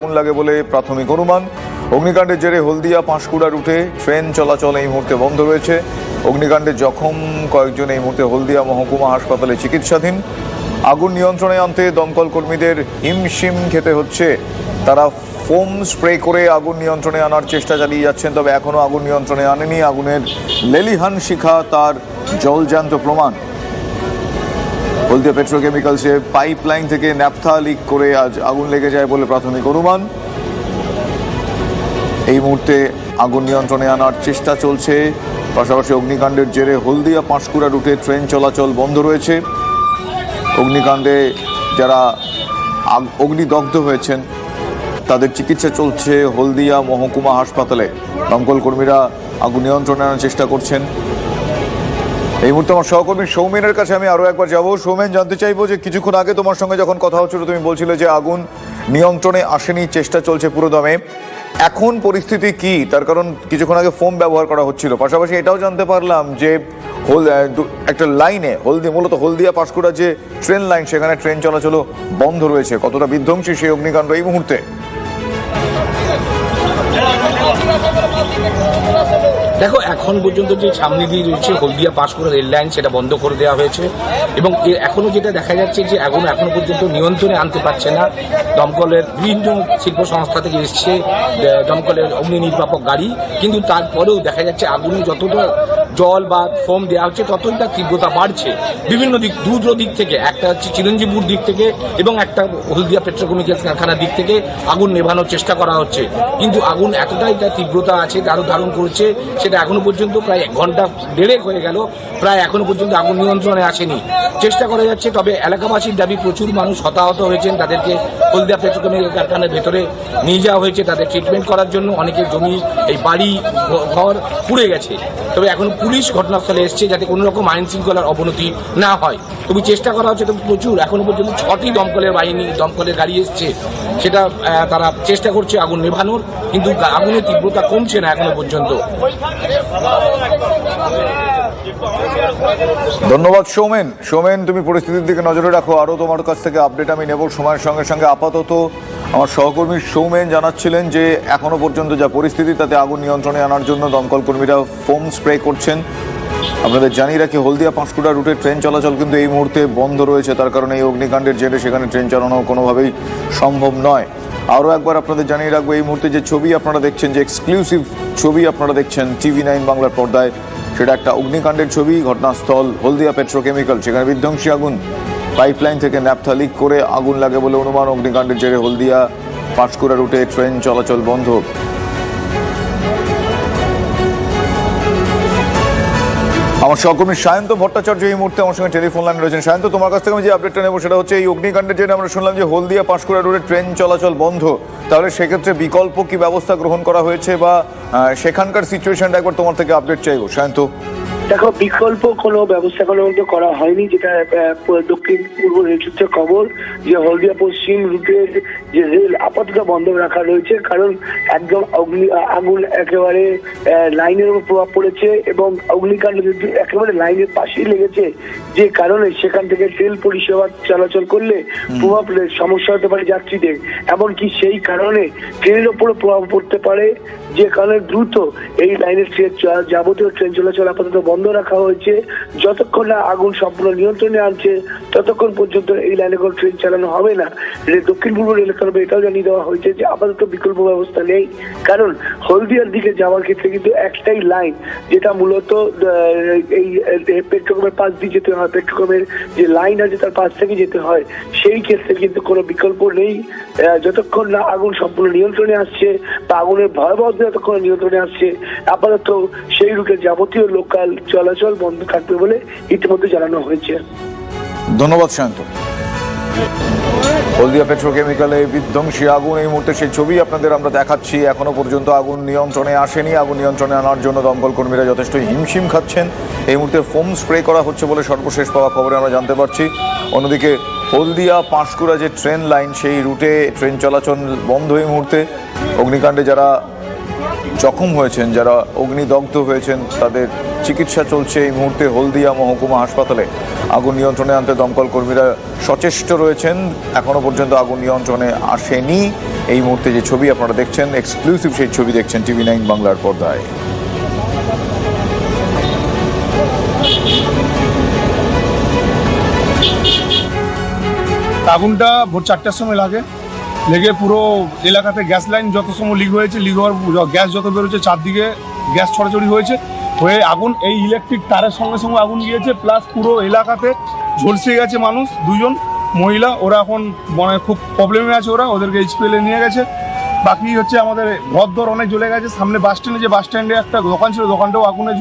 আগুন লাগে বলে প্রাথমিক অনুমান। অগ্নিকাণ্ডের জেরে হলদিয়া পাঁশকুড়া রুটে ট্রেন চলাচল এই মুহূর্তে বন্ধ রয়েছে। অগ্নিকাণ্ডে জখম কয়েকজন এই মুহূর্তে হলদিয়া মহকুমা হাসপাতালে চিকিৎসাধীন। আগুন নিয়ন্ত্রণে আনতে দমকল কর্মীদের হিমশিম খেতে হচ্ছে। তারা ফোম স্প্রে করে আগুন নিয়ন্ত্রণে আনার চেষ্টা চালিয়ে যাচ্ছেন, তবে এখনো আগুন নিয়ন্ত্রণে আনেনি। আগুনের লেলিহান শিখা তার জলজ্যান্ত প্রমাণ। হলদিয়া পেট্রোকেমিক্যালসে পাইপলাইন থেকে ন্যাপথা লিক করে আজ আগুন লেগে যায় বলে প্রাথমিক অনুমান। এই মুহূর্তে আগুন নিয়ন্ত্রণে আনার চেষ্টা চলছে। পাশাপাশি অগ্নিকাণ্ডের জেরে হলদিয়া পাঁশকুড়া রুটে ট্রেন চলাচল বন্ধ রয়েছে। অগ্নিকাণ্ডে যারা অগ্নিদগ্ধ হয়েছেন তাদের চিকিৎসা চলছে হলদিয়া মহকুমা হাসপাতালে। দমকল কর্মীরা আগুন নিয়ন্ত্রণে আনার চেষ্টা করছেন। এই মুহূর্তে আমার সহকর্মী সৌমেনের কাছে আমি আরো একবার যাব। সৌমেন, জানতে চাইবো যে কিছুক্ষণ আগে তোমার সঙ্গে যখন কথা হচ্ছিল তুমি বলছিলে যে আগুন নিয়ন্ত্রণে আসেনি, চেষ্টা চলছে পুরোদমে। এখন পরিস্থিতি কি? তার কারণ কিছুক্ষণ আগে ফোম ব্যবহার করা হচ্ছিল। পাশাপাশি এটাও জানতে পারলাম যে একটা লাইনে মূলত হলদিয়া পাঁশকুড়া যে ট্রেন লাইন, সেখানে ট্রেন চলাচল বন্ধ রয়েছে। কতটা বিধ্বংসী সেই অগ্নিকাণ্ড এই মুহূর্তে? দেখো, এখন পর্যন্ত যে সামনে দিয়ে রয়েছে হলদিয়া পাঁশকুড়া রেল লাইন, সেটা বন্ধ করে দেওয়া হয়েছে এবং এখনো যেটা দেখা যাচ্ছে যে আগুন এখনো পর্যন্ত নিয়ন্ত্রণে আনতে পারছে না। দমকলের বিভিন্ন শিল্প সংস্থা থেকে এসছে দমকলের অগ্নি নির্বাপক গাড়ি, কিন্তু তারপরেও দেখা যাচ্ছে আগুনে যতটা জল বা ফোম দেওয়া হচ্ছে ততই তার তীব্রতা বাড়ছে। বিভিন্ন দিক, দুটো দিক থেকে, একটা হচ্ছে চিরঞ্জীবপুর দিক থেকে এবং একটা হলদিয়া পেট্রোকেমিক্যালস কারখানার দিক থেকে আগুন নেভানোর চেষ্টা করা হচ্ছে, কিন্তু আগুন এতটাই তার তীব্রতা আছে, আরো ধারণ করছে। সেটা এখনো পর্যন্ত প্রায় 1 ঘন্টা দেড়েক হয়ে গেল, প্রায় এখনো পর্যন্ত আগুন নিয়ন্ত্রণে আসেনি। চেষ্টা করা যাচ্ছে, তবে এলাকাবাসীর দাবি প্রচুর মানুষ হতাহত হয়েছেন, তাদেরকে হলদিয়া পেট্রোকেমিক্যাল কারখানার ভেতরে নিয়ে যাওয়া হয়েছে তাদের ট্রিটমেন্ট করার জন্য। অনেকের জমি, এই বাড়ি ঘর পুড়ে গেছে। তবে এখন পুলিশ ঘটনাস্থলে এসছে যাতে কোনো রকম আইন শৃঙ্খলার অবনতি না হয়। তবে চেষ্টা করা হচ্ছে, তবে প্রচুর এখনো পর্যন্ত 6টি দমকলের গাড়ি এসছে, সেটা তারা চেষ্টা করছে আগুন নেভানোর, কিন্তু আগুনের তীব্রতা কমছে না এখনো পর্যন্ত। ধন্যবাদ সৌমেন, তুমি পরিস্থিতির দিকে নজরে রাখো। আরো তোমার কাছ থেকে আপডেট আমি নেব সময়ের সঙ্গে সঙ্গে। আপাতত আমার সহকর্মী সৌমেন জানাচ্ছিলেন যে এখনো পর্যন্ত যা পরিস্থিতি, তাতে আগুন নিয়ন্ত্রণে আনার জন্য দমকল কর্মীরা ফোম স্প্রে করছেন। আপনাদের জানিয়ে রাখি, হলদিয়া পাঁশকুড়া রুটে ট্রেন চলাচল কিন্তু এই মুহূর্তে বন্ধ রয়েছে। তার কারণে এই অগ্নিকাণ্ডের জেরে সেখানে ট্রেন চালানো কোনোভাবেই সম্ভব নয়। আরও একবার আপনাদের জানিয়ে রাখবো, এই মুহূর্তে যে ছবি আপনারা দেখছেন, যে এক্সক্লুসিভ ছবি আপনারা দেখছেন TV9 বাংলার পর্দায়, সেটা একটা অগ্নিকাণ্ডের ছবি। ঘটনাস্থল হলদিয়া পেট্রোকেমিক্যাল, সেখানে বিধ্বংসী আগুন। পাইপলাইন থেকে ন্যাপথা লিক করে আগুন লাগে বলে অনুমান। অগ্নিকাণ্ডের জেরে হলদিয়া পাঁশকুড়া রুটে ট্রেন চলাচল বন্ধ। আমার সহকর্মী সায়ন্ত ভট্টাচার্য এই মুহূর্তে আমার সঙ্গে টেলিফোন লাইনে রয়েছেন। সায়ন্ত, তোমার কাছ থেকে আমি যে আপডেটটা নেবো সেটা হচ্ছে এই অগ্নিকাণ্ডের জন্য আমরা শুনলাম যে হলদিয়া পাঁশকুড়া রোডে ট্রেন চলাচল বন্ধ। তাহলে সেক্ষেত্রে বিকল্প কি ব্যবস্থা গ্রহণ করা হয়েছে বা সেখানকার সিচুয়েশনটা একবার তোমার থেকে আপডেট চাইবো সায়ন্ত। দেখো, বিকল্প কোনো ব্যবস্থা করা হয়নি, যেটা দক্ষিণ পূর্ব রেলসূত্রে খবর যে হলদিয়া পশ্চিম রুটের যে রেল আপাতত বন্ধ রাখা রয়েছে, কারণ একদম আগুন একেবারে লাইনের উপর প্রভাব পড়েছে এবং অগ্নিকাণ্ড যদি একেবারে লাইনের পাশেই লেগেছে, যে কারণে সেখান থেকে রেল পরিষেবা চলাচল করলে প্রভাব সমস্যা হতে পারে যাত্রীদের। এমনকি সেই কারণে ট্রেনের উপরও প্রভাব পড়তে পারে, যে কারণে দ্রুত এই লাইনের যাবতীয় ট্রেন চলাচল আপাতত বন্ধ রাখা হয়েছে। যতক্ষণ না আগুন সম্পূর্ণ নিয়ন্ত্রণে আনছে ততক্ষণ পর্যন্ত এই লাইনে কোনো ট্রেন চালানো হবে না। দক্ষিণ পূর্ব রেল তরফে এটাও জানিয়ে দেওয়া হয়েছে যে আপাতত বিকল্প ব্যবস্থা নেই, কারণ হলদিয়ার দিকে যাওয়ার ক্ষেত্রে কিন্তু একটাই লাইন, যেটা মূলত এই পেট্রোকমের পাশ দিয়ে যেতে হয়, পেট্রোকমের যে লাইন আছে তার পাশ থেকে যেতে হয়। সেই ক্ষেত্রে কিন্তু কোনো বিকল্প নেই যতক্ষণ না আগুন সম্পূর্ণ নিয়ন্ত্রণে আসছে বা আগুনের ভয়াবহতা যতক্ষণ নিয়ন্ত্রণে আসছে। আপাতত সেই রুটে যাবতীয় লোকাল চলাচল বন্ধ থাকবে বলে ইতিমধ্যে জানানো হয়েছে। ধন্যবাদ শান্ত। হলদিয়া পেট্রোকেমিক্যালে বিধ্বংসী আগুন, এই মুহূর্তে সেই ছবি আপনাদের আমরা দেখাচ্ছি। এখনো পর্যন্ত আগুন নিয়ন্ত্রণে আসেনি। আগুন নিয়ন্ত্রণে আনার জন্য দমকল কর্মীরা যথেষ্ট হিমশিম খাচ্ছেন। এই মুহূর্তে ফোম স্প্রে করা হচ্ছে বলে সর্বশেষ পাওয়া খবরে আমরা জানতে পারছি। অন্যদিকে হলদিয়া পাঁশকুড়া যে ট্রেন লাইন, সেই রুটে ট্রেন চলাচল বন্ধ এই মুহূর্তে। অগ্নিকাণ্ডে যারা জখম হয়েছেন, যারা অগ্নিদগ্ধ হয়েছেন, তাদের চিকিৎসা চলছে এই মুহূর্তে হলদিয়া মহকুমা হাসপাতালে। আগুন নিয়ন্ত্রণে আনতে দমকল কর্মীরা সচেষ্ট রয়েছেন, এখনো পর্যন্ত আগুন নিয়ন্ত্রণে আসেনি। এই মুহূর্তে যে ছবি আপনারা দেখছেন, এক্সক্লুসিভ সেই ছবি দেখছেন TV9 বাংলার পর্দায়। আগুনটা ভোর 4টার সময় লেগে পুরো এলাকাতে গ্যাস লাইন যত সময় লিক হয়েছে, লিক হওয়ার গ্যাস যত বেরোচ্ছে চারদিকে গ্যাস ছড়াছড়ি হয়ে আগুন এই ইলেকট্রিক তারের সঙ্গে সঙ্গে আগুন গিয়েছে, প্লাস পুরো এলাকাতে ঝলসে গেছে মানুষ। 2 জন মহিলা, ওরা এখন মানে খুব প্রবলেমে আছে, ওদেরকে HPL নিয়ে গেছে। বাকি হচ্ছে আমাদের ঘরদোর অনেক জ্বলে গেছে। সামনে বাস স্ট্যান্ডে একটা দোকান ছিল, দোকানটাও আগুনে